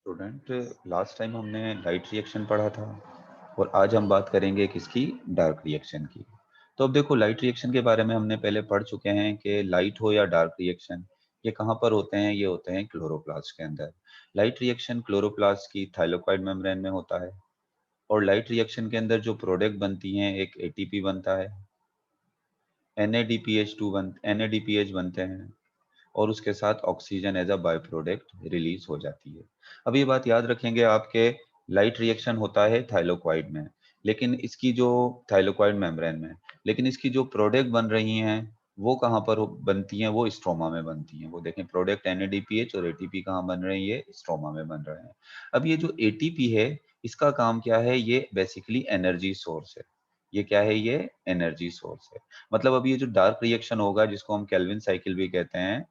Student, last time हमने light reaction पढ़ा था और आज हम बात करेंगे किसकी? डार्क रिएक्शन की। तो अब देखो, लाइट रिएक्शन के बारे में हमने पहले पढ़ चुके हैं कि लाइट हो या डार्क रिएक्शन, ये कहाँ पर होते हैं? ये होते हैं क्लोरोप्लास्ट के अंदर। लाइट रिएक्शन क्लोरोप्लास्ट की थाइलाकोइड मेम्ब्रेन में होता है और लाइट रिएक्शन के अंदर जो प्रोडक्ट बनती हैं, एक एटीपी बनता है, NADPH बनते हैं और उसके साथ oxygen as a byproduct release हो जाती है। अब ये बात याद रखेंगे आपके, लाइट रिएक्शन होता है थाइलाकोइड में, लेकिन इसकी जो थाइलाकोइड मेम्ब्रेन में, लेकिन इसकी जो प्रोडक्ट बन रही हैं वो कहाँ पर बनती हैं? वो स्ट्रोमा में बनती हैं। वो देखें, प्रोडक्ट NADPH और ATP कहाँ बन रहे हैं? ये स्ट्रोमा में बन रहे हैं। अब ये जो ATP है, इसका काम क्या है? ये बेसिकली एनर्जी सोर्स है। ये क्या है? ये एनर्जी सोर्स है। मतलब अब ये जो डार्क रिएक्शन होगा, जिसको हम केल्विन साइकिल भी कहते हैं,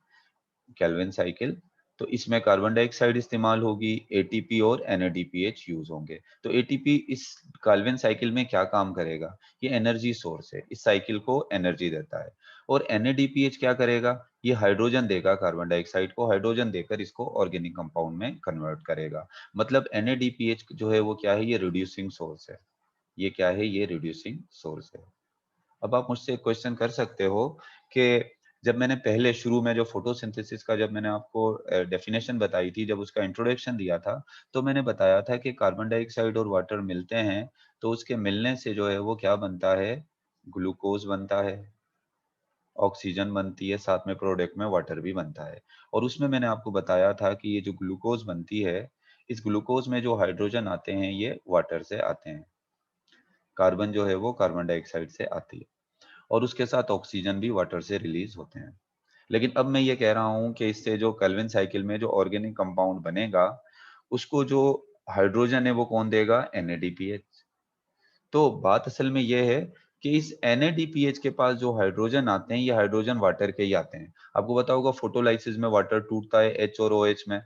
केल्विन साइकिल, तो इसमें कार्बन डाइऑक्साइड इस्तेमाल होगी, एटीपी और NADPH यूज होंगे। तो एटीपी इस केल्विन साइकिल में क्या काम करेगा? ये एनर्जी सोर्स है, इस साइकिल को एनर्जी देता है। और NADPH क्या करेगा? ये हाइड्रोजन देगा, कार्बन डाइऑक्साइड को हाइड्रोजन देकर इसको ऑर्गेनिक कंपाउंड में कन्वर्ट करेगा। मतलब NADPH जो है वो क्या है? ये रिड्यूसिंग सोर्स है। ये क्या है? ये रिड्यूसिंग सोर्स है। अब आप मुझसे एक क्वेश्चन कर सकते हो कि जब मैंने पहले शुरू में जो फोटोसिंथेसिस का जब मैंने आपको डेफिनेशन बताई थी, जब उसका इंट्रोडक्शन दिया था, तो मैंने बताया था कि कार्बन डाइऑक्साइड और वाटर मिलते हैं, तो उसके मिलने से जो है वो क्या बनता है? ग्लूकोज बनता है, ऑक्सीजन बनती है, साथ में प्रोडक्ट में वाटर भी बनता है। और उसमें मैंने आपको बताया था कि ये जो ग्लूकोज बनती है, इस ग्लूकोज में जो हाइड्रोजन आते हैं ये वाटर से आते हैं, कार्बन जो है वो कार्बन डाइऑक्साइड से आती है, और उसके साथ ऑक्सीजन भी वाटर से रिलीज होते हैं। लेकिन अब मैं ये कह रहा हूँ कि इससे जो केल्विन साइकिल में जो ऑर्गेनिक कंपाउंड बनेगा, उसको जो हाइड्रोजन है वो कौन देगा? NADPH। तो बात असल में ये है कि इस NADPH के पास जो हाइड्रोजन आते हैं, ये हाइड्रोजन वाटर के ही आते हैं। आपको पता होगा फोटोलाइसिस में वाटर टूटता है H और OH में,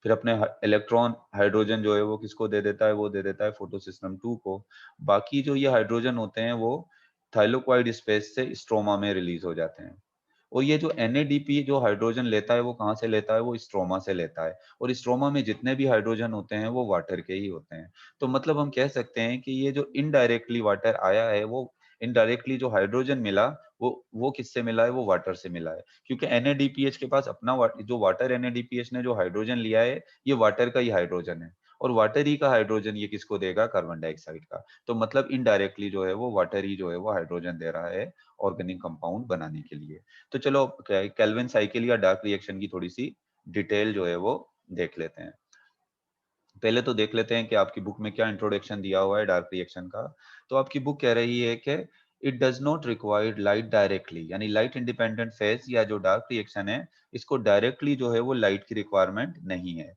फिर अपने इलेक्ट्रॉन हाइड्रोजन जो है वो किसको दे देता है? वो दे देता है फोटोसिस्टम 2 को। बाकी जो ये हाइड्रोजन होते हैं वो थाइलाकोइड स्पेस से स्ट्रोमा में रिलीज हो जाते हैं। और ये जो NADP जो हाइड्रोजन लेता है वो कहाँ से लेता है? वो स्ट्रोमा से लेता है। और स्ट्रोमा में जितने भी हाइड्रोजन होते हैं वो वाटर के ही होते हैं। तो मतलब हम कह सकते हैं कि ये जो इनडायरेक्टली वाटर आया है, वो इनडायरेक्टली जो हाइड्रोजन मिला, वो किससे मिला है? वो वाटर से मिला है। क्योंकि NADPH के पास अपना जो वाटर NADPH ने जो हाइड्रोजन लिया है, ये वाटर का ही हाइड्रोजन है, और वाटर ही का हाइड्रोजन ये किसको देगा? कार्बन डाइऑक्साइड का। तो मतलब इनडायरेक्टली जो है वो वाटर ही जो है वो हाइड्रोजन दे रहा है ऑर्गेनिक कंपाउंड बनाने के लिए। तो चलो केल्विन साइकिल या डार्क रिएक्शन की थोड़ी सी डिटेल जो है वो देख लेते हैं। पहले तो देख लेते हैं कि आपकी बुक में क्या इंट्रोडक्शन दिया हुआ है डार्क रिएक्शन का। तो आपकी बुक कह रही है कि it does not require light directly, यानी लाइट इंडिपेंडेंट फेज या जो डार्क रिएक्शन है, इसको डायरेक्टली जो है वो लाइट की रिक्वायरमेंट नहीं है।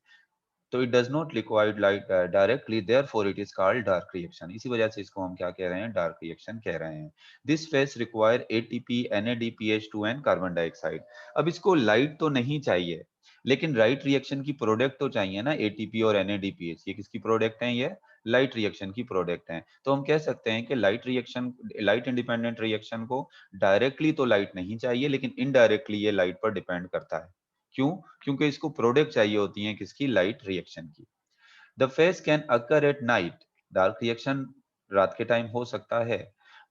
तो it does not require light directly, therefore it is called dark reaction. इसी वजह से इसको हम क्या कह रहे हैं? डार्क रिएक्शन कह रहे हैं। This face require ATP NADPH2 and carbon dioxide. अब इसको लाइट तो नहीं चाहिए, लेकिन लाइट रिएक्शन की प्रोडक्ट तो चाहिए ना, ATP और NADPH। ये किसकी प्रोडक्ट हैं? ये लाइट रिएक्शन की प्रोडक्ट हैं। तो हम कह सकते हैं कि लाइट इंडिपेंडेंट रिएक्शन को डायरेक्टली तो लाइट नहीं चाहिए, लेकिन इनडायरेक्टली ये लाइट पर डिपेंड करता है। क्यों? क्योंकि इसको प्रोडक्ट चाहिए होती है किसकी? लाइट रिएक्शन की। The phase can occur at night. Dark reaction रात के टाइम हो सकता है,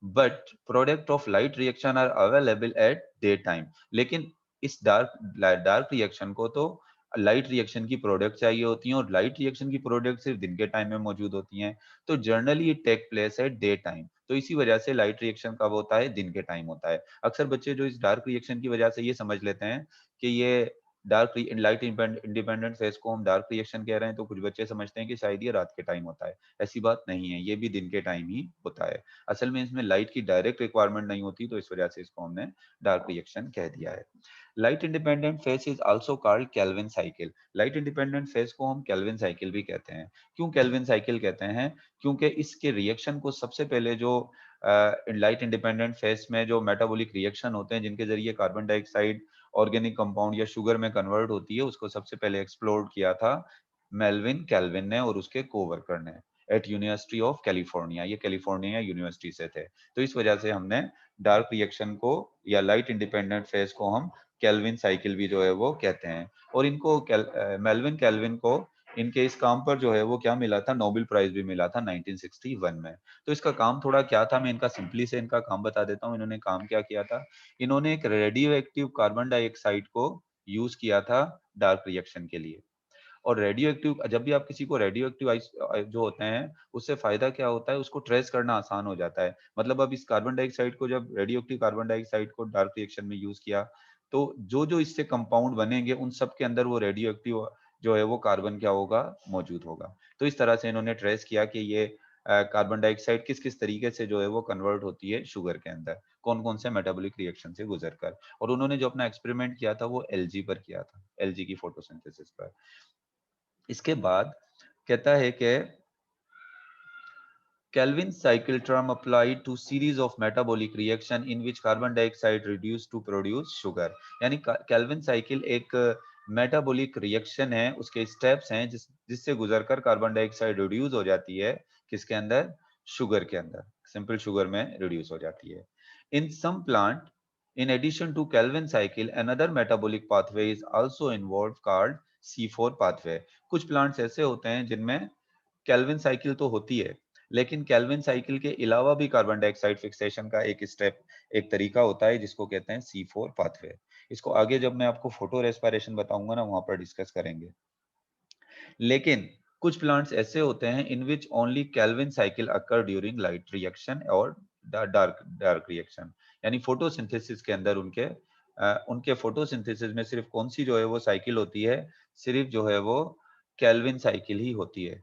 but product of light reaction are available at day time. लेकिन इस डार्क रिएक्शन को तो लाइट रिएक्शन की प्रोडक्ट चाहिए होती हैं, और लाइट रिएक्शन की प्रोडक्ट सिर्फ दिन के टाइम में मौजूद होती हैं। तो generally it take place at day time. तो इसी वजह से लाइट रिएक्शन कब होता है? दिन के टाइम होता है। अक्सर बच्चे जो इस डार्क रिएक्शन की वजह से ये समझ लेते हैं कि ये लाइट इंडिपेंडेंट फेज को हम डार्क रिएक्शन कह रहे हैं, तो कुछ बच्चे समझते हैं कि शायद ये रात के टाइम होता है। ऐसी बात नहीं है, ये भी दिन के टाइम ही होता है। असल में इसमें लाइट की डायरेक्ट रिक्वायरमेंट नहीं होती, तो इस वजह से इसको हमने डार्क रिएक्शन कह दिया है। Light independent phase is also called Calvin cycle. Light independent phase को हम केल्विन साइकिल भी कहते हैं। क्यों केल्विन साइकिल कहते हैं? क्योंकि इसके रिएक्शन को सबसे पहले जो लाइट इंडिपेंडेंट फेज में जो मेटाबॉलिक रिएक्शन होते हैं, जिनके जरिए कार्बन डाइऑक्साइड ऑर्गेनिक कंपाउंड या शुगर में कन्वर्ट होती है, उसको सबसे पहले एक्सप्लोर किया था मेल्विन कैल्विन ने और उसके कोवर्कर ने, एट यूनिवर्सिटी ऑफ कैलिफोर्निया। ये कैलिफोर्निया यूनिवर्सिटी से थे। तो इस वजह से हमने डार्क रिएक्शन को या लाइट इंडिपेंडेंट फेज को हम केल्विन साइकिल भी जो है वो कहते हैं। और इनको मेल्विन कैल्विन को इनके इस काम पर जो है वो क्या मिला था, नोबेल प्राइज भी मिला था 1961 में। तो इसका काम थोड़ा क्या था, मैं इनका सिंपली से इनका काम बता देता हूँ। इन्होंने काम क्या किया था, इन्होंने एक रेडियो एक्टिव कार्बन डाइऑक्साइड को यूज किया था डार्क रिएक्शन के लिए। और रेडियो एक्टिव, जब भी आप किसी को रेडियो एक्टिव जो होते हैं, उससे फायदा क्या होता है, उसको ट्रेस करना आसान हो जाता है। मतलब अब इस कार्बन डाइऑक्साइड को, जब रेडियो एक्टिव कार्बन डाइऑक्साइड को डार्क रिएक्शन में यूज किया, तो जो जो इससे कंपाउंड बनेंगे उन सब के अंदर वो रेडियो एक्टिव जो है वो कार्बन क्या होगा, मौजूद होगा। तो इस तरह से इन्होंने ट्रेस किया कि ये कार्बन डाइऑक्साइड किस किस तरीके से जो है वो कन्वर्ट होती है शुगर के अंदर, कौन कौन से मेटाबॉलिक रिएक्शन से गुजर कर। और उन्होंने जो अपना एक्सपेरिमेंट किया था वो एलजी पर किया था, एलजी की फोटोसिंथेसिस पर। इसके बाद कहता है कि Kelvin cycle term applied to series of metabolic reaction in which carbon dioxide reduced to produce sugar। यानी केल्विन साइकिल एक मेटाबॉलिक रिएक्शन है, उसके स्टेप्स हैं जिससे गुजरकर कार्बन डाइऑक्साइड रिड्यूस हो जाती है किसके अंदर, शुगर के अंदर, सिंपल शुगर में रिड्यूस हो जाती है। In some plant, in addition to Kelvin cycle, another metabolic pathway is also involved called C4 pathway। कुछ प्लांट्स ऐसे होते हैं जिनमें केल्विन साइकिल तो होती है, लेकिन केल्विन साइकिल के अलावा भी कार्बन डाइऑक्साइड फिक्सेशन का एक स्टेप, एक तरीका होता है जिसको कहते हैं C4 पाथवे। इसको आगे जब मैं आपको फोटो रेस्पिरेशन बताऊंगा ना, वहां पर डिस्कस करेंगे। लेकिन कुछ प्लांट्स ऐसे होते हैं in which only Calvin cycle occur during light reaction और डार्क डार्क रिएक्शन। यानी फोटोसिंथेसिस के अंदर उनके फोटोसिंथेसिस में सिर्फ कौन सी जो है वो साइकिल होती है, सिर्फ जो है वो केल्विन साइकिल ही होती है।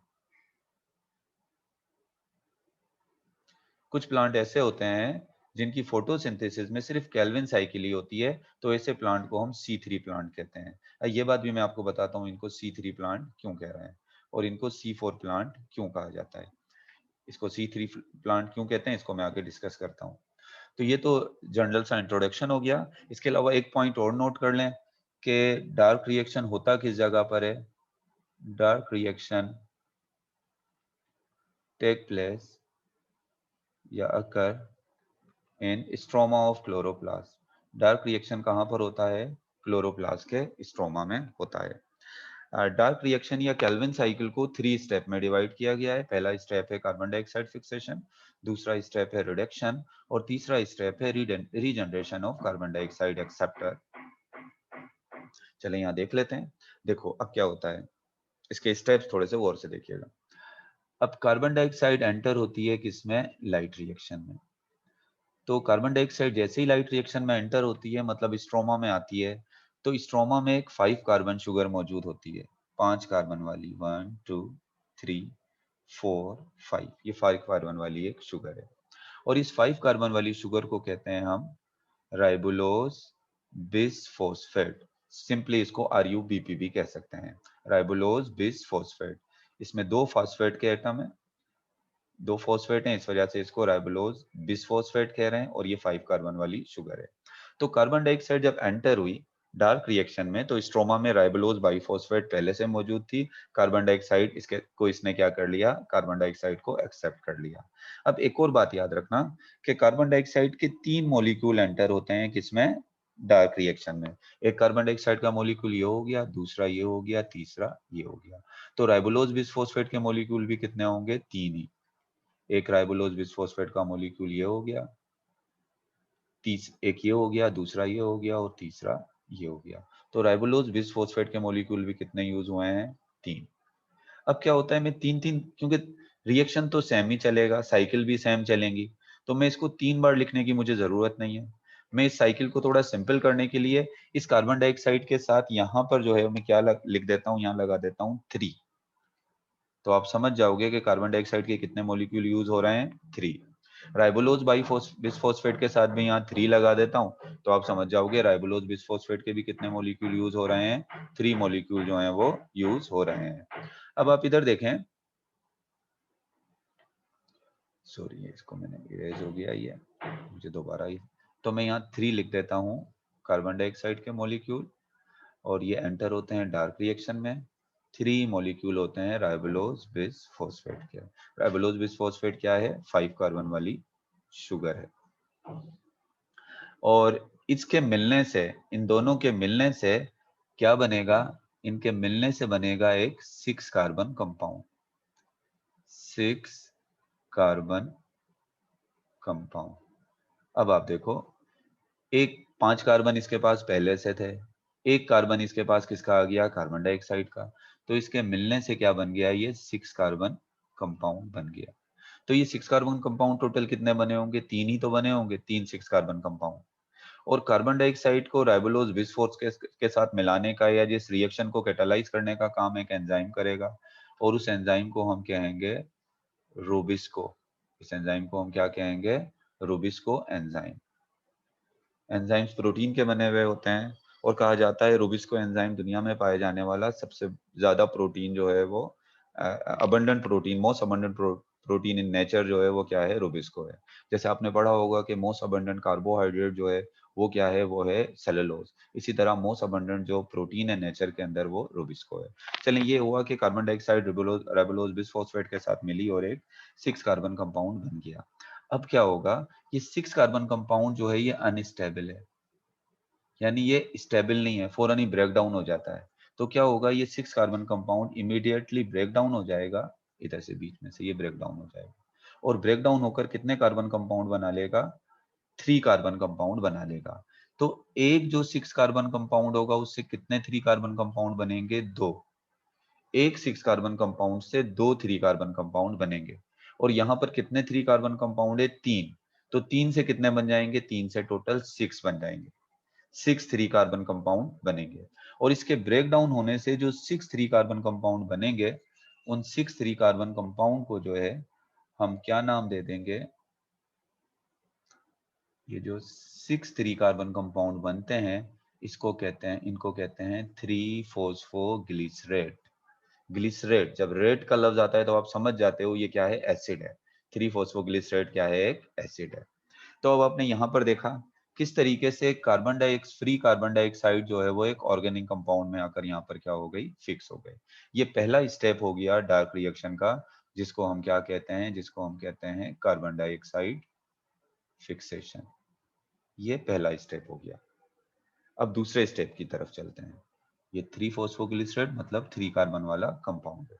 कुछ प्लांट ऐसे होते हैं जिनकी फोटोसिंथेसिस में सिर्फ केल्विन साइकिल ही होती है, तो ऐसे प्लांट को हम C3 प्लांट कहते हैं। ये बात भी मैं आपको बताता हूँ, इनको C3 प्लांट क्यों कह रहे हैं और इनको C4 प्लांट क्यों कहा जाता है। इसको C3 प्लांट क्यों कहते हैं, इसको मैं आगे डिस्कस करता हूँ। तो ये तो जनरल सा इंट्रोडक्शन हो गया। इसके अलावा एक पॉइंट और नोट कर लें कि डार्क रिएक्शन होता किस जगह पर है। डार्क रिएक्शन टेक प्लेस या occur in stroma of chloroplast. Dark reaction कहाँ पर होता है, क्लोरोप्लास्ट के स्ट्रोमा में होता है। डार्क रिएक्शन या केल्विन साइकिल को 3 स्टेप में डिवाइड किया गया है। पहला स्टेप है कार्बन डाइऑक्साइड फिक्सेशन, दूसरा स्टेप है रिडक्शन और तीसरा स्टेप है regeneration of carbon dioxide acceptor. चले यहाँ देख लेते हैं। देखो अब क्या होता है, इसके स्टेप्स थोड़े से गौर से देखिएगा। अब कार्बन डाइऑक्साइड एंटर होती है किसमें, लाइट रिएक्शन में। तो कार्बन डाइऑक्साइड जैसे ही लाइट रिएक्शन में एंटर होती है, मतलब स्ट्रोमा में आती है, तो स्ट्रोमा में एक 5 कार्बन शुगर मौजूद होती है, 5 कार्बन वाली, 1 2 3 4 5, ये 5 कार्बन वाली एक शुगर है। और इस 5 कार्बन वाली शुगर को कहते हैं हम राइबोलोज बिसफॉस्फेट। सिंपली इसको RUBP भी कह सकते हैं, राइबोलोज बिसफॉस्फेट। इसमें 2 फॉस्फेट के एटम है, 2 फॉस्फेट हैं, इस वजह से इसको राइबोलोज बिसफॉस्फेट कह रहे हैं और ये 5 कार्बन वाली शुगर है। तो कार्बन डाइऑक्साइड जब एंटर हुई डार्क रिएक्शन में, तो स्ट्रोमा में राइबोलोज बाइफॉस्फेट पहले से मौजूद थी। कार्बन डाइऑक्साइड इसने क्या कर लिया, कार्बन डाइऑक्साइड को एक्सेप्ट कर लिया। अब एक और बात याद रखना कि कार्बन डाइऑक्साइड के 3 मॉलिक्यूल एंटर होते हैं किसमें, डार्क रिएक्शन में। एक कार्बन डाइऑक्साइड का मॉलिक्यूल ये हो गया, दूसरा ये हो गया, तीसरा ये हो गया। तो राइबोलोज बिसफॉस्फेट के मॉलिक्यूल भी कितने होंगे, 3 ही। एक राइबोलोज बिसफॉस्फेट का मॉलिक्यूल ये हो गया, एक ये हो गया, दूसरा ये हो गया और तीसरा ये हो गया। तो राइबोलोज बिसफॉस्फेट के मॉलिक्यूल भी कितने यूज हुए हैं, 3। अब क्या होता है, मैं 3 3, क्योंकि रिएक्शन तो सेम ही चलेगा, साइकिल भी सेम चलेंगी, तो मैं इसको 3 बार लिखने की मुझे जरूरत नहीं है। मैं इस साइकिल को थोड़ा सिंपल करने के लिए इस कार्बन डाइऑक्साइड के साथ यहाँ पर जो है मैं क्या लिख देता हूँ, यहाँ लगा देता हूँ 3। तो आप समझ जाओगे कि कार्बन डाइऑक्साइड के कितने मॉलिक्यूल यूज हो रहे हैं, 3। राइबोलोज बिसफॉस्फेट के साथ भी यहाँ 3 लगा देता हूँ, तो आप समझ जाओगे राइबोलोज बिसफॉस्फेट के भी कितने मॉलिक्यूल यूज हो रहे हैं, 3 मॉलिक्यूल जो हैं वो यूज हो रहे हैं। अब आप इधर देखें, सॉरी इसको मैंने इरेज हो गया, ये मुझे दोबारा ही, तो मैं यहाँ 3 लिख देता हूँ कार्बन डाइऑक्साइड के मॉलिक्यूल, और ये एंटर होते हैं डार्क रिएक्शन में। 3 मॉलिक्यूल होते हैं राइबोलोज बिसफॉस्फेट के। राइबोलोज बिसफॉस्फेट क्या है, 5 कार्बन वाली शुगर है। और इसके मिलने से, इन दोनों के मिलने से क्या बनेगा, इनके मिलने से बनेगा एक 6 कार्बन कंपाउंड, 6 कार्बन कंपाउंड। अब आप देखो, एक 5 कार्बन इसके पास पहले से थे, एक कार्बन इसके पास किसका आ गया, कार्बन डाइऑक्साइड का, तो इसके मिलने से क्या बन गया, ये 6 कार्बन कंपाउंड बन गया। तो ये 6 कार्बन कंपाउंड टोटल कितने बने होंगे, 3 ही तो बने होंगे, 3 6 कार्बन कंपाउंड। और कार्बन डाइऑक्साइड को राइबोलोज बिस्फोर्स के साथ मिलाने का या जिस रिएक्शन को कैटालाइज करने का काम एक एंजाइम करेगा, और उस एंजाइम को हम कहेंगे रूबिस्को। इस एंजाइम को हम क्या कहेंगे, रूबिस्को एंजाइम। एंजाइम्स प्रोटीन के बने हुए होते हैं, और कहा जाता है रूबिस्को एंजाइम दुनिया में पाए जाने वाला सबसे ज्यादा प्रोटीन जो है वो abundant protein, most abundant protein in nature जो है वो क्या है, रूबिस्को है। जैसे आपने पढ़ा होगा कि मोस्ट अबंडेंट कार्बोहाइड्रेट जो है वो क्या है, वो है सेलुलोज। इसी तरह मोस्ट अबंडेंट जो प्रोटीन है नेचर के अंदर वो रूबिस्को है। चलिए, ये हुआ कि कार्बन डाइऑक्साइड राइबोलोज बिसफॉस्फेट के साथ मिली और एक 6 कार्बन कंपाउंड बन गया। अब क्या होगा, ये 6 कार्बन कंपाउंड जो है ये अनस्टेबल है, यानी ये स्टेबल नहीं है, फौरन ही ब्रेक डाउन हो जाता है। तो क्या होगा, ये 6 carbon compound immediately break down हो जाएगा, इधर से बीच में से ये ब्रेक डाउन हो जाएगा, और ब्रेक डाउन होकर कितने कार्बन कंपाउंड बना लेगा, 3 कार्बन कंपाउंड बना लेगा। तो एक जो 6 कार्बन कंपाउंड होगा उससे कितने 3 कार्बन कंपाउंड बनेंगे, 2। एक 6 कार्बन कंपाउंड से 2 3 कार्बन कंपाउंड बनेंगे। और यहाँ पर कितने 3 कार्बन कंपाउंड है, 3। तो 3 से कितने बन जाएंगे, 3 से टोटल 6 बन जाएंगे, 6 3 कार्बन कंपाउंड बनेंगे। और इसके ब्रेक डाउन होने से जो 6 3 कार्बन कंपाउंड बनेंगे, उन 6 3 कार्बन कंपाउंड को जो है हम क्या नाम दे देंगे, ये जो 6 3 कार्बन कंपाउंड बनते हैं इसको कहते हैं, इनको कहते हैं 3 फॉस्फोग्लिसरेट। ग्लिसरेट, जब रेट का लफ्ज आता है तो आप समझ जाते हो ये क्या है, एसिड है। 3 फॉस्फोग्लिसरेट क्या है, एक एसिड है। तो अब आपने यहाँ पर देखा किस तरीके से फ्री कार्बन डाइऑक्साइड जो है वो एक ऑर्गेनिक कंपाउंड में आकर यहाँ पर क्या हो गई, फिक्स हो गई। ये पहला स्टेप हो गया डार्क रिएक्शन का, जिसको हम क्या कहते हैं, जिसको हम कहते हैं कार्बन डाइऑक्साइड फिक्सेशन। ये पहला स्टेप हो गया। अब दूसरे स्टेप की तरफ चलते हैं। ये 3 फॉस्फोग्लिसरेट मतलब 3 कार्बन वाला कंपाउंड है।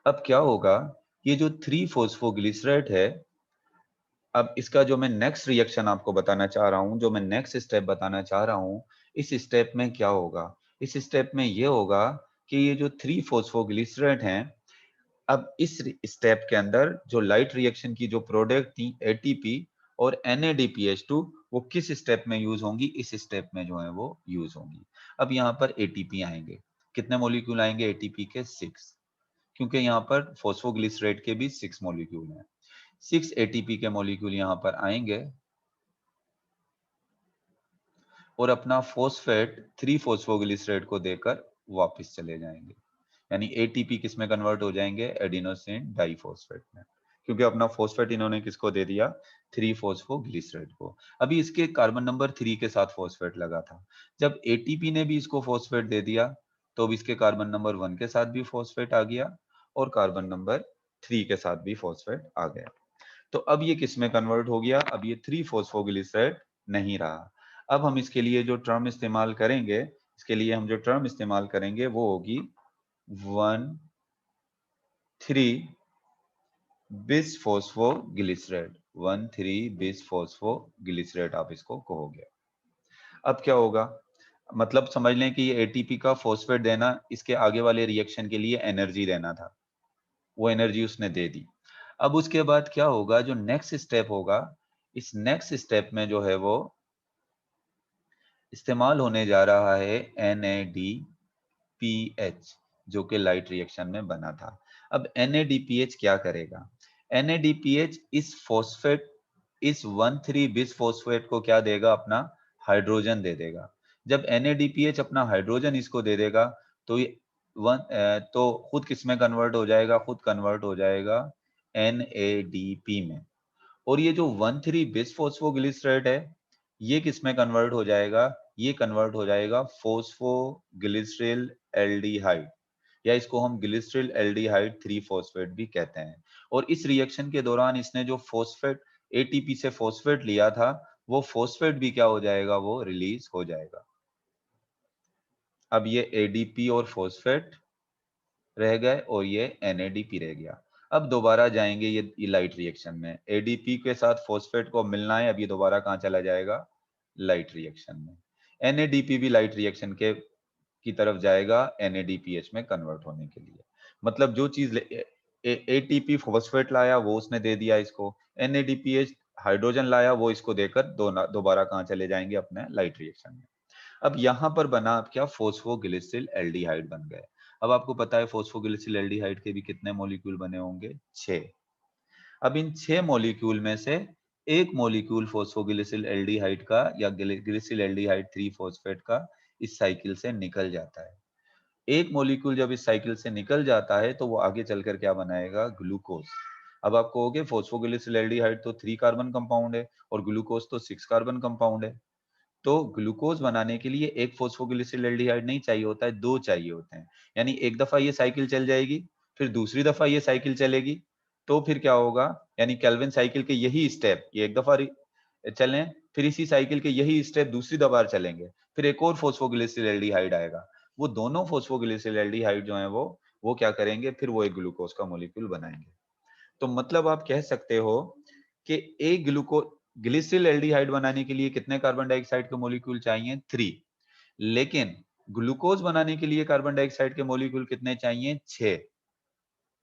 अब क्या होगा, ये जो 3 फॉस्फोग्लिसरेट है, अब इसका जो मैं नेक्स्ट रिएक्शन आपको बताना चाह रहा हूं, जो मैं नेक्स्ट स्टेप बताना चाह रहा हूं, इस स्टेप में क्या होगा, इस स्टेप में ये होगा कि ये जो 3 फॉस्फोग्लिसरेट हैं, अब इस स्टेप के अंदर जो लाइट रिएक्शन की जो प्रोडक्ट थी एटीपी और NADPH2, वो किस स्टेप में यूज होंगी, इस स्टेप में जो है वो यूज होंगी। अब यहाँ पर एटीपी आएंगे, कितने मॉलिक्यूल आएंगे एटीपी के, 6, क्योंकि यहाँ पर फॉस्फोग्लिसरेट के भी 6 मॉलिक्यूल हैं। 6 एटीपी के मॉलिक्यूल यहाँ पर आएंगे और अपना फॉस्फेट 3 फॉस्फोग्लिसरेट को देकर वापस चले जाएंगे, यानी एटीपी किस में कन्वर्ट हो जाएंगे, एडिनोसिन डाइफॉस्फेट में, क्योंकि अपना फॉस्फेट इन्होंने किसको दे दिया, 3 फॉस्फोग्लिसरेट को। अभी इसके कार्बन नंबर 3 के साथ फॉस्फेट लगा था, जब एटीपी ने भी इसको फॉस्फेट दे दिया तो अब इसके कार्बन नंबर 1 के साथ भी फॉस्फेट आ गया और कार्बन नंबर 3 के साथ भी फॉस्फेट आ गया। तो अब ये किस में कन्वर्ट हो गया, अब ये 3 फॉस्फोग्लिसरेट नहीं रहा। अब हम इसके लिए जो टर्म इस्तेमाल करेंगे, इसके लिए हम जो टर्म इस्तेमाल करेंगे वो होगी 1,3 बिसफॉस्फोग्लिसरेट, 1,3 बिसफॉस्फोग्लिसरेट आप इसको कहोगे। अब क्या होगा, मतलब समझ लें कि ये एटीपी का फॉस्फेट देना इसके आगे वाले रिएक्शन के लिए एनर्जी देना था, वो एनर्जी उसने दे दी। अब उसके बाद क्या होगा, जो नेक्स्ट स्टेप होगा, इस नेक्स्ट स्टेप में जो है वो इस्तेमाल होने जा रहा है NADPH, जो कि लाइट रिएक्शन में बना था। अब NADPH क्या करेगा, NADPH इस फॉस्फेट, इस 1,3 बिस फॉस्फेट को क्या देगा, अपना हाइड्रोजन दे देगा। जब NADPH अपना हाइड्रोजन इसको दे देगा तो ये तो खुद किस में कन्वर्ट हो जाएगा, खुद कन्वर्ट हो जाएगा NADP में। और ये जो 1,3 बिसफॉस्फोग्लिसरेट है, ये किस में कन्वर्ट हो जाएगा, ये कन्वर्ट हो जाएगा फॉस्फोग्लिसरल एल्डिहाइड, या इसको हम ग्लिसरल एल्डिहाइड 3 फॉस्फेट भी कहते हैं। और इस रिएक्शन के दौरान इसने जो फॉस्फेट एटीपी से फॉस्फेट लिया था, वो फॉस्फेट भी क्या हो जाएगा, वो रिलीज हो जाएगा। अब ये ADP और फॉस्फेट रह गए और ये NADP रह गया। अब दोबारा जाएंगे ये लाइट रिएक्शन में, ADP के साथ फॉस्फेट को मिलना है, अब ये दोबारा कहाँ चला जाएगा, लाइट रिएक्शन में। NADP भी लाइट रिएक्शन के की तरफ जाएगा NADPH में कन्वर्ट होने के लिए। मतलब जो चीज ATP फॉस्फेट लाया वो उसने दे दिया इसको, NADPH हाइड्रोजन लाया वो इसको देकर दोबारा कहाँ चले जाएंगे, अपने लाइट रिएक्शन में। अब यहाँ पर बना अब क्या, फोस्फोग्लिसिल एल्डिहाइड बन गए। अब आपको पता है फोस्फोग्लिसिल एल्डिहाइड के भी कितने मॉलिक्यूल बने होंगे, 6। अब इन 6 मॉलिक्यूल में से एक मॉलिक्यूल फोस्फोग्लिसिल एल्डिहाइड का या ग्लिसिल एल्डिहाइड 3 फॉस्फेट का इस साइकिल से निकल जाता है। एक मॉलिक्यूल जब इस साइकिल से निकल जाता है तो वो आगे चलकर क्या बनाएगा, ग्लूकोज। अब आप कहोगे फोस्फोग्लिसिल एल्डिहाइड तो 3 कार्बन कंपाउंड है और ग्लूकोज तो 6 कार्बन कंपाउंड है। तो ग्लूकोज बनाने के लिए एक फॉस्फोग्लिसिल एल्डिहाइड नहीं चाहिए होता है, 2 चाहिए होते हैं। यानी एक दफा ये साइकिल चल जाएगी, फिर दूसरी दफा ये साइकिल चलेगी, तो फिर क्या होगा, यानी केल्विन साइकिल के यही स्टेप, ये एक दफा चलें, फिर इसी साइकिल के यही स्टेप दूसरी दफा चलेंगे, फिर एक और फॉस्फोग्लिसिल एल्डिहाइड आएगा। वो दोनों फॉस्फोग्लिसिल एल्डिहाइड जो है वो क्या करेंगे, फिर वो एक ग्लूकोज का मॉलिक्यूल बनाएंगे। तो मतलब आप कह सकते हो कि एक ग्लिसिल एल्डिहाइड बनाने के लिए कितने कार्बन डाइऑक्साइड के मॉलिक्यूल चाहिए, 3। लेकिन ग्लूकोज बनाने के लिए कार्बन डाइऑक्साइड के मॉलिक्यूल कितने चाहिए, 6।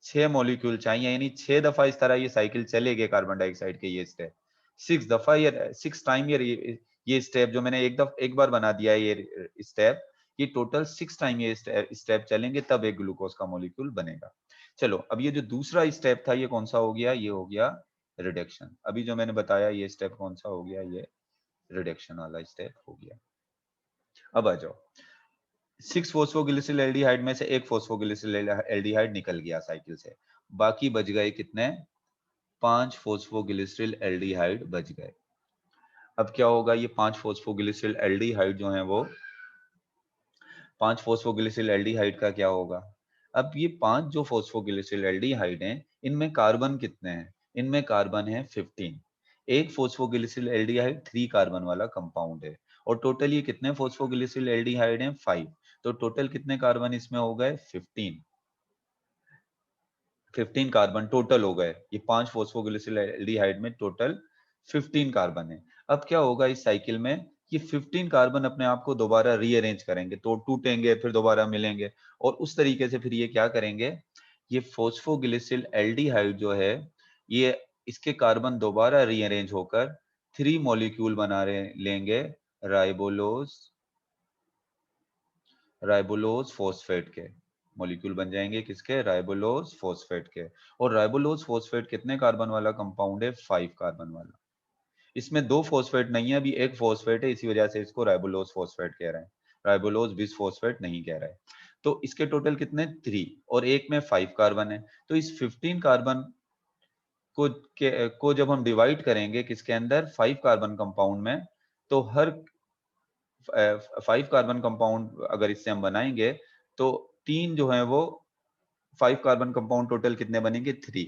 6 मॉलिक्यूल चाहिए, यानी 6 दफा इस तरह ये साइकिल चलेगे कार्बन डाइऑक्साइड के ये स्टेप। 6 दफा ये 6 टाइम ये स्टेप जो मैंने एक बार बना दिया है ये स्टेप, ये टोटल 6 टाइम ये स्टेप चलेंगे तब एक ग्लूकोज का मॉलिक्यूल बनेगा। चलो अब ये जो दूसरा स्टेप था ये कौन सा हो गया, ये हो गया रिडक्शन। अभी जो मैंने बताया ये स्टेप कौन सा हो गया, ये रिडक्शन वाला स्टेप हो गया। अब आ जाओ, 6 फॉस्फोग्लिसिल एल्डिहाइड में से एक फॉस्फोग्लिसिल एल्डिहाइड निकल गया साइकिल से, बाकी बच गए कितने, 5 फॉस्फोग्लिसरल एल्डिहाइड बच गए। अब क्या होगा, ये 5 फॉस्फोग्लिसरल एल्डिहाइड जो हैं वो 5 फॉस्फोग्लिसरल एल्डिहाइड का क्या होगा, अब ये 5 जो फॉस्फोग्लिसरल एल्डिहाइड हैं इनमें कार्बन कितने हैं, इनमें कार्बन है 15। एक फॉस्फोग्लिसरल एल्डिहाइड 3 कार्बन वाला कंपाउंड है और टोटल ये कितने फॉस्फोग्लिसरल एल्डिहाइड हैं, 5। तो टोटल कितने कार्बन इसमें हो गए, 15। 15 कार्बन टोटल हो गए, ये 5 फॉस्फोग्लिसरल एल्डिहाइड में टोटल 15 कार्बन है। अब क्या होगा इस साइकिल में, ये 15 कार्बन अपने आप को दोबारा रीअरेंज करेंगे, तो टूटेंगे फिर दोबारा मिलेंगे और उस तरीके से फिर ये क्या करेंगे, ये फॉस्फोग्लिसरल एल्डिहाइड जो है ये इसके कार्बन दोबारा रीअरेंज होकर 3 मॉलिक्यूल बना रहे लेंगे राइबोलोज राइबोलोज फॉस्फेट के मॉलिक्यूल बन जाएंगे, किसके, राइबोलोज फॉस्फेट के। और राइबोलोज फॉस्फेट कितने कार्बन वाला कंपाउंड है, 5 कार्बन वाला। इसमें 2 फॉस्फेट नहीं है, अभी एक फॉस्फेट है, इसी वजह से इसको राइबोलोज फॉस्फेट कह रहे हैं, राइबोलोज बिस फॉस्फेट नहीं कह रहे। तो इसके टोटल कितने, 3 और एक में 5 कार्बन है। तो इस 15 कार्बन को जब हम डिवाइड करेंगे किसके अंदर, 5 कार्बन कंपाउंड में, तो हर 5 कार्बन कंपाउंड अगर इससे हम बनाएंगे तो 3 जो है वो 5 कार्बन कंपाउंड टोटल कितने बनेंगे, 3।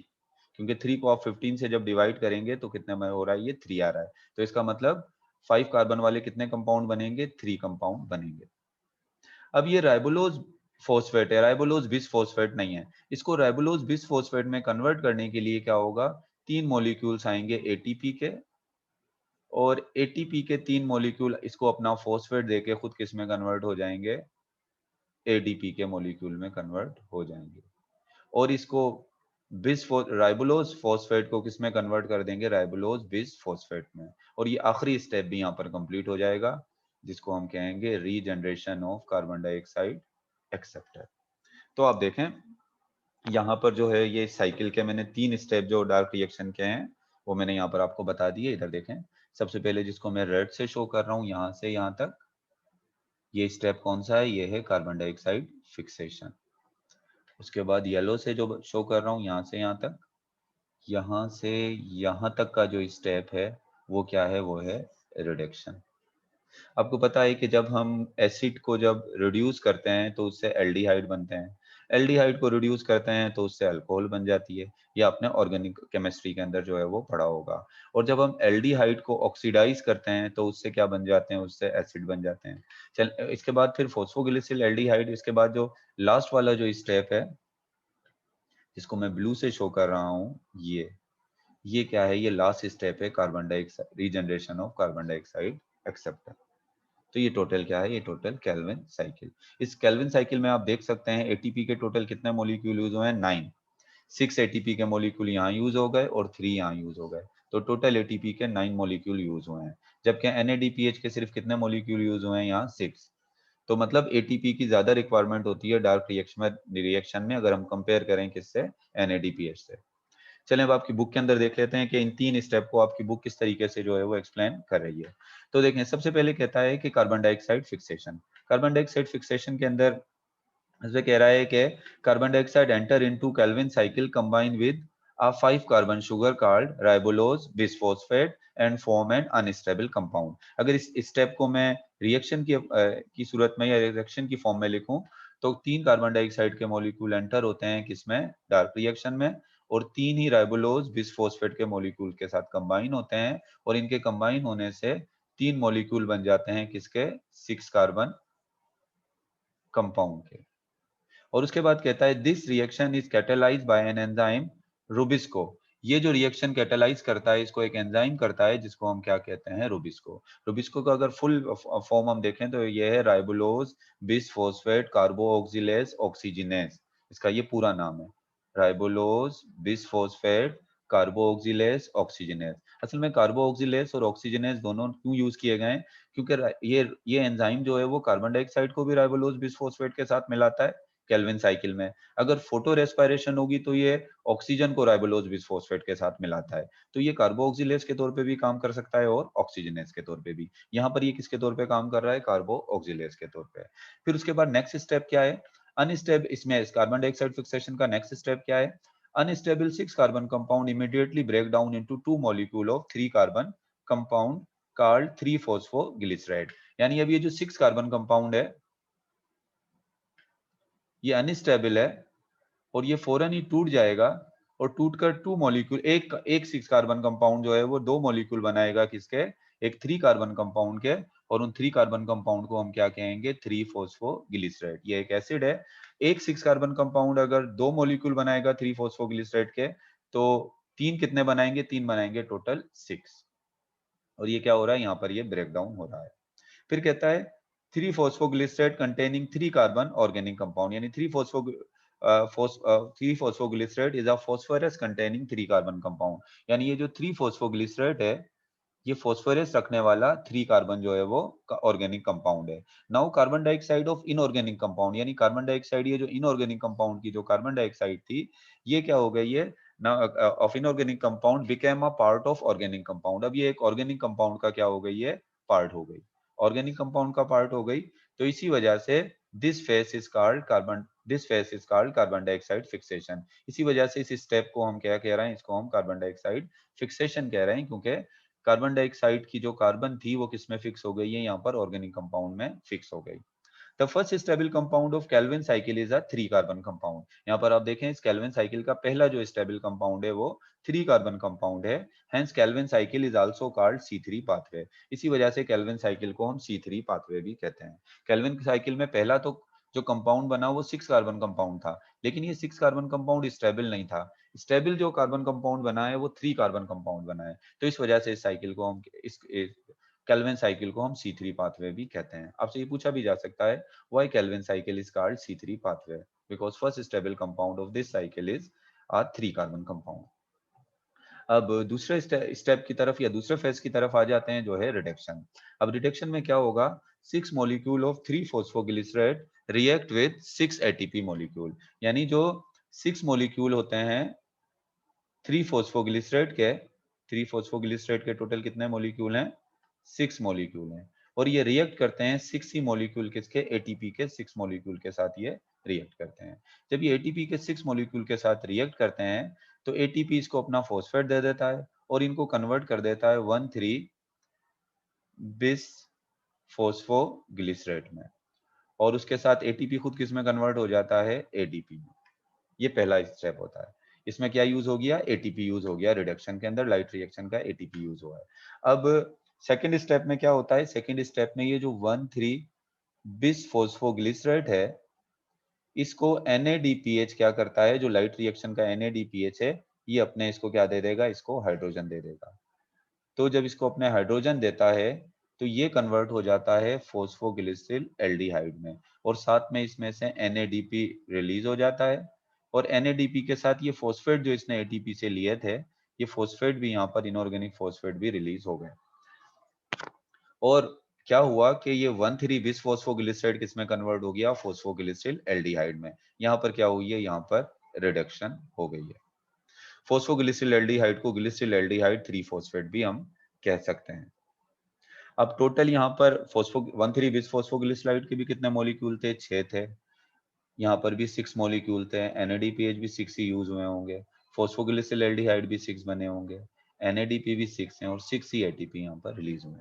क्योंकि 3 को आप 15 से जब डिवाइड करेंगे तो कितने में हो रहा है, ये 3 आ रहा है। तो इसका मतलब 5 कार्बन वाले कितने कंपाउंड बनेंगे, 3 कंपाउंड बनेंगे। अब ये राइबोलोज फॉस्फेट है, राइबोलोज बिस फॉस्फेट नहीं है। इसको राइबोलोज बिस फॉस्फेट में कन्वर्ट करने के लिए क्या होगा, 3 मॉलिक्यूल्स आएंगे एटीपी के, और एटीपी के 3 मॉलिक्यूल इसको अपना फॉस्फेट देके खुद किस में कन्वर्ट हो जाएंगे, एडीपी के मॉलिक्यूल में कन्वर्ट हो जाएंगे। और इसको राइबोलोज फॉस्फेट को किस में कन्वर्ट कर देंगे, राइबोलोज बिस फॉस्फेट में। और ये आखिरी स्टेप भी यहाँ पर कंप्लीट हो जाएगा, जिसको हम कहेंगे regeneration of carbon dioxide acceptor. तो आप देखें यहाँ पर जो है ये साइकिल के मैंने 3 स्टेप जो डार्क रिएक्शन के हैं वो मैंने यहाँ पर आपको बता दिए। इधर देखें, सबसे पहले जिसको मैं रेड से शो कर रहा हूँ यहाँ से यहाँ तक, ये स्टेप कौन सा है, ये है कार्बन डाइऑक्साइड फिक्सेशन। उसके बाद येलो से जो शो कर रहा हूँ यहाँ से यहाँ तक, यहाँ से यहाँ तक का जो स्टेप है वो क्या है, वो है रिडक्शन। आपको पता है कि जब हम एसिड को जब रिड्यूस करते हैं तो उससे एल्डिहाइड बनते हैं। एल्डिहाइड को रिड्यूस करते हैं तो उससे अल्कोहल बन जाती है, या आपने ऑर्गेनिक केमिस्ट्री के अंदर जो है वो पढ़ा होगा। और जब हम एल्डिहाइड को ऑक्सीडाइज करते हैं तो उससे क्या बन जाते हैं, उससे एसिड बन जाते हैं। चल इसके बाद फिर फॉस्फोग्लिसरॉल एल्डिहाइड, इसके बाद जो लास्ट वाला जो स्टेप है जिसको मैं ब्लू से शो कर रहा हूँ, ये क्या है, ये लास्ट स्टेप है carbon dioxide, regeneration of carbon dioxide acceptor. तो ये टोटल क्या है, ये टोटल केल्विन साइकिल। इस केल्विन साइकिल में आप देख सकते हैं एटीपी के टोटल कितने मॉलिक्यूल यूज हुए हैं, 9। 6 एटीपी के मॉलिक्यूल यहाँ यूज हो गए और 3 यहाँ यूज हो गए, तो टोटल एटीपी के 9 मॉलिक्यूल यूज हुए हैं। जबकि एनएडीपीएच के सिर्फ कितने मॉलिक्यूल यूज हुए हैं, यहाँ 6। तो मतलब एटीपी की ज्यादा रिक्वायरमेंट होती है डार्क रिएक्शन में अगर हम कंपेयर करें किससे, एनएडीपीएच से। चलें अब आपकी बुक के अंदर देख लेते हैं कि इन 3 स्टेप को आपकी बुक किस तरीके से जो है वो एक्सप्लेन कर रही है। तो देखें, सबसे पहले कहता है कि carbon dioxide fixation. Carbon dioxide fixation के अंदर इसमें कह रहा है कि carbon dioxide enter into Calvin cycle combine with a 5 carbon sugar called ribulose bisphosphate and form an unstable compound। अगर इस स्टेप को मैं रिएक्शन की सूरत में या रिएक्शन की फॉर्म में लिखूं तो 3 कार्बन डाइऑक्साइड के मॉलिक्यूल एंटर होते हैं किसमें, डार्क रिएक्शन में, और 3 ही राइबोलोज बिसफॉस्फेट के मॉलिक्यूल के साथ कंबाइन होते हैं, और इनके कंबाइन होने से 3 मॉलिक्यूल बन जाते हैं किसके, 6 कार्बन कंपाउंड के। और उसके बाद कहता है this reaction is catalysed by an enzyme rubisco. ये जो रिएक्शन कैटेलाइज करता है इसको एक एंजाइम करता है जिसको हम क्या कहते हैं, रुबिस्को। रुबिस्को का अगर फुल फॉर्म हम देखें तो ये है राइबोलोज बिसफॉस्फेट कार्बोऑक्सिलेज ऑक्सीजिनेज, इसका ये पूरा नाम है, राइबोलोज बिसफॉस्फेट कार्बोऑक्सिलेज ऑक्सीजिनेज। असल में कार्बोऑक्सिलेज और ऑक्सीजिनेज दोनों क्यों यूज किए गए, क्योंकि ये एंजाइम जो है वो कार्बन डाइऑक्साइड को भी राइबोलोज बिसफॉस्फेट के साथ मिलाता है केल्विन साइकिल में। अगर फोटो रेस्पिरेशन होगी तो ये ऑक्सीजन को राइबोलोज बिसफॉस्फेट के साथ मिलाता है, तो ये कार्बोऑक्सिलेज के तौर पे भी काम कर सकता है और ऑक्सीजनेज के तौर पे भी। यहाँ पर ये किसके तौर पे काम कर रहा है, कार्बोऑक्सिलेज के तौर पे। फिर उसके बाद नेक्स्ट स्टेप क्या है, अनस्टेबल, इसमें कार्बन डाइऑक्साइड फिक्सेशन का नेक्स्ट स्टेप क्या है, unstable 6 carbon compound immediately break down into 2 molecule of 3 carbon compound called 3 phosphoglyceride. यानी अब ये जो 6 कार्बन कंपाउंड है ये अनस्टेबल है और ये फौरन ही टूट जाएगा, और टूटकर 2 मॉलिक्यूल, एक 6 कार्बन कंपाउंड जो है वो 2 मॉलिक्यूल बनाएगा किसके, एक 3 कार्बन कंपाउंड के, और उन 3 कार्बन कंपाउंड को हम क्या कहेंगे, 3 फॉस्फोग्लिसराइड। ये एक एसिड है, एक 6 कार्बन कंपाउंड अगर 2 मॉलिक्यूल बनाएगा 3 फॉस्फोग्लिसराइड के, तो 3 कितने बनाएंगे, 3 बनाएंगे टोटल 6। और ये क्या हो रहा है, यहाँ पर ये ब्रेक डाउन हो रहा है। फिर कहता है 3 phosphoglyceride containing 3 carbon organic compound, यानी 3 phosphoglyceride is a phosphorus containing 3 carbon compound. यानी ये जो 3 फॉस्फोग्लिसराइड है ये फॉस्फोरस रखने वाला 3 कार्बन जो है वो ऑर्गेनिक कंपाउंड है। Now carbon dioxide of inorganic compound, यानी कार्बन डाइऑक्साइड ये जो इनऑर्गेनिक कंपाउंड की जो कार्बन डाइऑक्साइड थी ये क्या हो गई है, of inorganic compound became a part of organic compound. अब ये एक ऑर्गेनिक कंपाउंड का क्या हो गई है, पार्ट हो गई, ऑर्गेनिक कंपाउंड का पार्ट हो गई। तो इसी वजह से this face is called carbon dioxide fixation. इसी वजह से इस स्टेप को हम क्या कह रहे हैं, इसको हम कार्बन डाइऑक्साइड फिक्सेशन कह रहे हैं, क्योंकि कार्बन डाइऑक्साइड की जो कार्बन थी वो किसमें फिक्स हो गई है, यहाँ पर ऑर्गेनिक कंपाउंड में फिक्स हो गई। The first stable compound of Calvin cycle is a 3 carbon compound. यहाँ पर आप देखें इस केल्विन साइकिल का पहला जो स्टेबल कंपाउंड है वो 3 कार्बन कंपाउंड है, hence Calvin cycle is also called C3 pathway. इसी वजह से केल्विन साइकिल को हम C3 पाथवे भी कहते हैं। केल्विन साइकिल में पहला तो जो कंपाउंड बना वो 6 कार्बन कंपाउंड था, लेकिन ये 6 कार्बन कंपाउंड स्टेबल नहीं था। स्टेबल जो कार्बन कंपाउंड बना है वो 3 कार्बन कंपाउंड बना है, तो इस वजह से इस साइकिल को हम इस केल्विन साइकिल को हम C3 पाथवे भी कहते हैं। आपसे ये पूछा भी जा सकता है why Kelvin cycle is called C3 pathway, because first stable compound of this cycle is a 3 carbon compound। अब दूसरे स्टेप की तरफ या दूसरे फेज की तरफ आ जाते हैं जो है रिडक्शन। अब रिडक्शन में क्या होगा, 6 molecule of 3 phosphoglyceride react with 6 ATP molecule, यानी जो 6 मॉलिक्यूल होते हैं 3 फॉस्फोग्लिसराइड के, 3 फॉस्फोग्लिसराइड के टोटल कितने मॉलिक्यूल हैं, 6 मॉलिक्यूल हैं, और ये रिएक्ट करते हैं 6 ही मॉलिक्यूल किसके, एटीपी के 6 मॉलिक्यूल के साथ ये रिएक्ट करते हैं। जब ये एटीपी के 6 मॉलिक्यूल के साथ रिएक्ट करते हैं तो एटीपी इसको अपना फॉस्फेट दे देता है और इनको कन्वर्ट कर देता है 1,3 बिस फॉस्फोग्लिसरेट में। और उसके साथ एटीपी खुद किस में कन्वर्ट हो जाता है, एडीपी में। ये पहला स्टेप होता है। इसमें क्या यूज हो गया, एटीपी यूज हो गया, रिडक्शन के अंदर लाइट रिएक्शन का एटीपी यूज हुआ है। अब सेकंड स्टेप में क्या होता है, सेकंड स्टेप में ये जो 1,3 बिस फॉस्फोग्लिसराइड है, इसको NADPH क्या करता है, जो लाइट रिएक्शन का NADPH है, ये अपने इसको क्या दे देगा, इसको हाइड्रोजन दे देगा। तो जब इसको अपने हाइड्रोजन देता है तो ये कन्वर्ट हो जाता है फॉस्फोग्लिसराइल एल्डिहाइड में, और साथ में इसमें से NADP रिलीज हो जाता है, और NADP के साथ ये फॉस्फेट जो इसने ATP से लिए थे, ये फॉस्फेट भी यहाँ पर इनऑर्गेनिक फॉस्फेट भी रिलीज हो गए। और क्या हुआ कि ये 1,3 बिस फॉस्फोग्लिसराइड किसमें कन्वर्ट हो गया, फॉस्फोग्लिसराइल एल्डिहाइड में। यहाँ पर क्या हुई है, यहाँ पर रिडक्शन हो गई है। फॉस्फोग्लिसराइल एल्डिहाइड को ग्लिसराइल एल्डिहाइड 3 फॉस्फेट भी हम कह सकते हैं। अब टोटल यहाँ पर फॉस्फो 1,3 बिस फॉस्फोग्लिसराइड के भी कितने मॉलिक्यूल थे, 6 थे। यहाँ पर भी 6 मॉलिक्यूल थे, NADPH भी 6 ही यूज हुए होंगे, फॉस्फोग्लिसराइल एल्डिहाइड भी 6 बने होंगे, NADP भी 6 हैं, और 6 ही ATP यहाँ पर रिलीज हुए।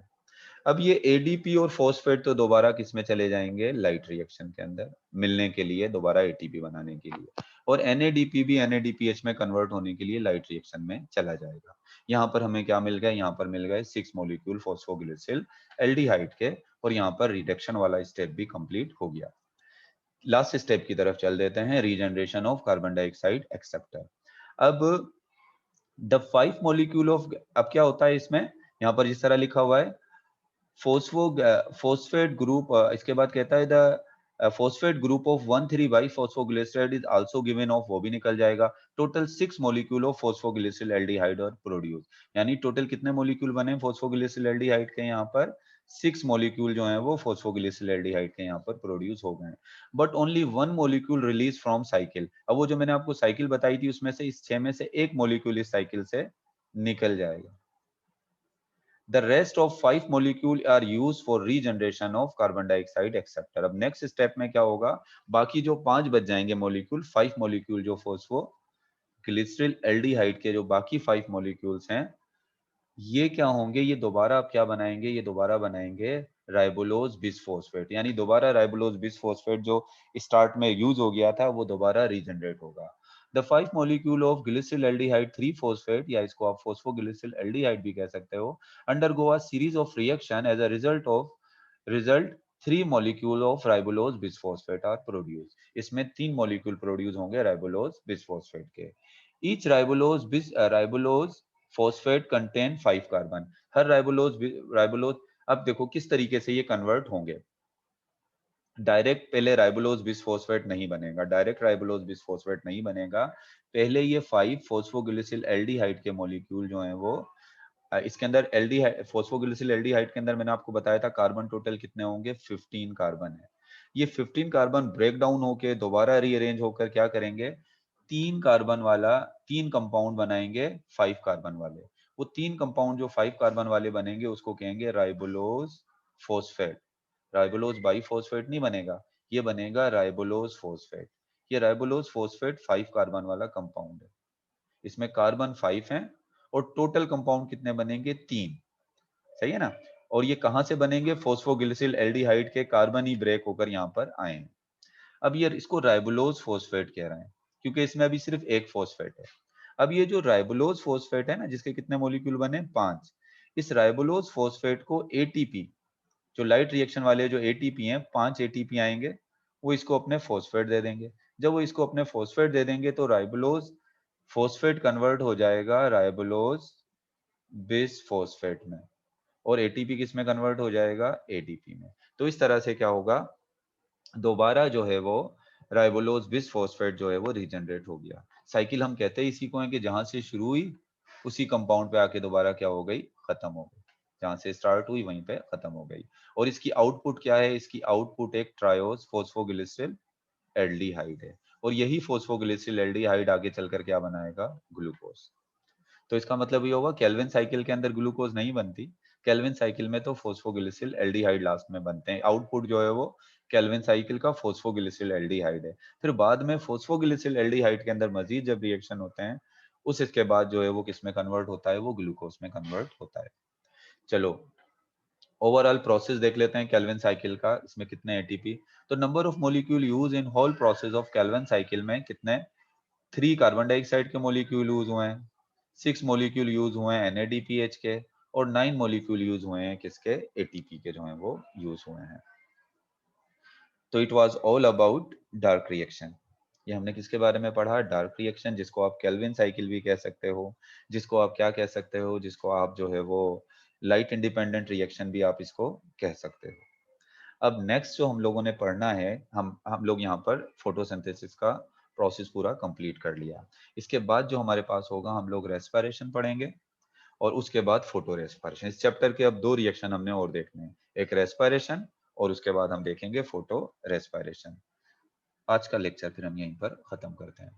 अब ये ADP और फॉस्फेट तो दोबारा किस में चले जाएंगे, लाइट रिएक्शन के अंदर मिलने के लिए, दोबारा ATP बनाने के लिए, और NADP भी NADPH में कन्वर्ट होने के लिए लाइट रिएक्शन में चला जाएगा। यहाँ पर हमें क्या मिल गया, यहाँ पर मिल गए 6 मॉलिक्यूल फॉस्फोग्लिसराइल एल्डिहाइड के, और यहाँ पर रिडक्शन वाला स्टेप भी कंप्लीट हो गया। लास्ट स्टेप की तरफ चल देते हैं, regeneration of carbon dioxide acceptor. अब द 5 मॉलिक्यूल ऑफ, अब क्या होता है इसमें, यहाँ पर जिस तरह लिखा हुआ है phosphate group, इसके बाद कहता है the phosphate group of 1,3 biphosphoglyceride is also given off, वो भी निकल जाएगा। टोटल 6 मॉलिक्यूल ऑफ फॉस्फोग्लिसराइल एल्डिहाइड और प्रोड्यूस, यानी टोटल कितने मॉलिक्यूल बने फॉस्फोग्लिसराइल एल्डिहाइड के, यहाँ पर 6 मॉलिक्यूल जो हैं वो फॉस्फोग्लिसराइल एल्डिहाइड के यहाँ पर प्रोड्यूस हो गए। But only 1 molecule release from cycle. अब वो जो मैंने आपको साइकिल बताई थी, उसमें से इस 6 में से एक मॉलिक्यूल इस साइकिल से निकल जाएगा। The rest of 5 molecule are used for regeneration of carbon dioxide acceptor। अब नेक्स्ट स्टेप में क्या होगा, बाकी जो 5 बच जाएंगे मॉलिक्यूल, 5 मॉलिक्यूल जो फॉस्फो ग्लिसरॉल एल्डिहाइड के जो बाकी 5 मॉलिक्यूल्स हैं, ये क्या होंगे, ये दोबारा अब क्या बनाएंगे, ये दोबारा बनाएंगे राइबोलोज बिसफॉस्फेट, यानी दोबारा राइबोलोज बिसफॉस्फेट जो स्टार्ट में यूज हो गया था वो दोबारा रीजनरेट होगा। The 5 molecule of glycerol aldehyde 3 phosphate, या इसको आप फॉस्फोग्लिसरॉल एल्डिहाइड भी कह सकते हो, undergo a series of reaction as a result 3 molecule of ribulose bisphosphate are produce. इसमें 3 मॉलिक्यूल प्रोड्यूस होंगे राइबोलोज बिसफॉस्फेट के। Each ribulose phosphate contain 5 carbon. हर राइबोलोज, अब देखो किस तरीके से ये कन्वर्ट होंगे। डायरेक्ट पहले राइबोलोज बिसफॉस्फेट नहीं बनेगा, डायरेक्ट राइबोलोज बिसफॉस्फेट नहीं बनेगा। पहले ये 5 फॉस्फोग्लिसराइल एल्डिहाइड के मॉलिक्यूल जो हैं वो इसके अंदर एल्डिहाइड, फॉस्फोग्लिसराइल एल्डिहाइड के अंदर मैंने आपको बताया था कार्बन टोटल कितने होंगे, 15 कार्बन है। ये 15 कार्बन ब्रेक डाउन होके दोबारा रीअरेंज होकर क्या करेंगे, 3 कार्बन वाला 3 कंपाउंड बनाएंगे 5 कार्बन वाले। वो 3 कंपाउंड जो 5 कार्बन वाले बनेंगे उसको कहेंगे राइबोलोज फॉस्फेट। राइबोलोज बाइफॉस्फेट नहीं बनेगा, ये बनेगा राइबोलोज फॉस्फेट। ये राइबोलोज फॉस्फेट 5 कार्बन वाला कंपाउंड है, इसमें कार्बन 5 हैं, और टोटल कंपाउंड कितने बनेंगे, 3। सही है ना। और ये कहां से बनेंगे, फॉस्फोग्लिसराइल एल्डिहाइड के कार्बन ही ब्रेक होकर यहाँ पर आए हैं। अब ये इसको राइबोलोज फॉस्फेट कह रहे हैं, क्योंकि इसमें अभी सिर्फ एक फॉस्फेट है। अब ये जो राइबोलोज फॉस्फेट है ना, जिसके कितने मॉलिक्यूल बने, 5, इस राइबोलोज फॉस्फेट को एटीपी, जो लाइट रिएक्शन वाले जो एटीपी हैं, 5 एटीपी आएंगे, वो इसको अपने फॉस्फेट दे देंगे। जब वो इसको अपने फॉस्फेट दे देंगे तो राइबोलोज फॉस्फेट कन्वर्ट हो जाएगा राइबोलोज बिस फॉस्फेट में, और एटीपी किस में कन्वर्ट हो जाएगा, एटीपी में। तो इस तरह से क्या होगा, दोबारा जो है वो राइबोलोज बिस फॉस्फेट जो है वो रीजनरेट हो गया। साइकिल हम कहते हैं इसी को है कि जहां से शुरू हुई उसी कंपाउंड पे आके दोबारा क्या हो गई, खत्म हो गई। जहां से स्टार्ट हुई वहीं पे खत्म हो गई। और इसकी आउटपुट क्या है, इसकी आउटपुट एक ट्रायोज फॉस्फोग्लिसराइल एल्डिहाइड है, और यही फॉस्फोग्लिसराइल एल्डिहाइड आगे चलकर क्या बनाएगा, ग्लूकोज। तो इसका मतलब ये होगा केल्विन साइकिल के अंदर ग्लूकोज नहीं बनती, केल्विन साइकिल में तो फॉस्फोग्लिसराइल एल्डिहाइड लास्ट में बनते हैं। आउटपुट जो है वो केल्विन साइकिल का फॉस्फोग्लिसराइल एल्डिहाइड है। फिर बाद में फॉस्फोग्लिसराइल एल्डिहाइड के अंदर मजीद जब रिएक्शन होते हैं, उस इसके बाद जो है वो किस में कन्वर्ट होता है, वो ग्लूकोज में कन्वर्ट होता है। चलो ओवरऑल प्रोसेस देख लेते हैं केल्विन साइकिल का, इसमें कितने एटीपी। तो number of molecule use in whole process of Calvin cycle में कितने, 3 कार्बन डाइऑक्साइड के मॉलिक्यूल यूज हुए हैं, 6 मॉलिक्यूल यूज हुए हैं NADPH के, और 9 मॉलिक्यूल यूज हुए हैं किसके, एटीपी के जो हैं वो यूज हुए हैं। तो it was all about dark reaction. ये हमने किसके बारे में पढ़ा, डार्क रिएक्शन, जिसको आप केल्विन साइकिल भी कह सकते हो, जिसको आप क्या कह सकते हो, जिसको आप जो है वो लाइट इंडिपेंडेंट रिएक्शन भी आप इसको कह सकते हो। अब नेक्स्ट जो हम लोगों ने पढ़ना है, हम लोग यहाँ पर फोटोसिंथेसिस का प्रोसेस पूरा कंप्लीट कर लिया। इसके बाद जो हमारे पास होगा, हम लोग रेस्पिरेशन पढ़ेंगे और उसके बाद फोटो रेस्पिरेशन। इस चैप्टर के अब 2 रिएक्शन हमने और देखने हैं, एक रेस्पिरेशन और उसके बाद हम देखेंगे फोटो रेस्पिरेशन। आज का लेक्चर फिर हम यहीं पर खत्म करते हैं।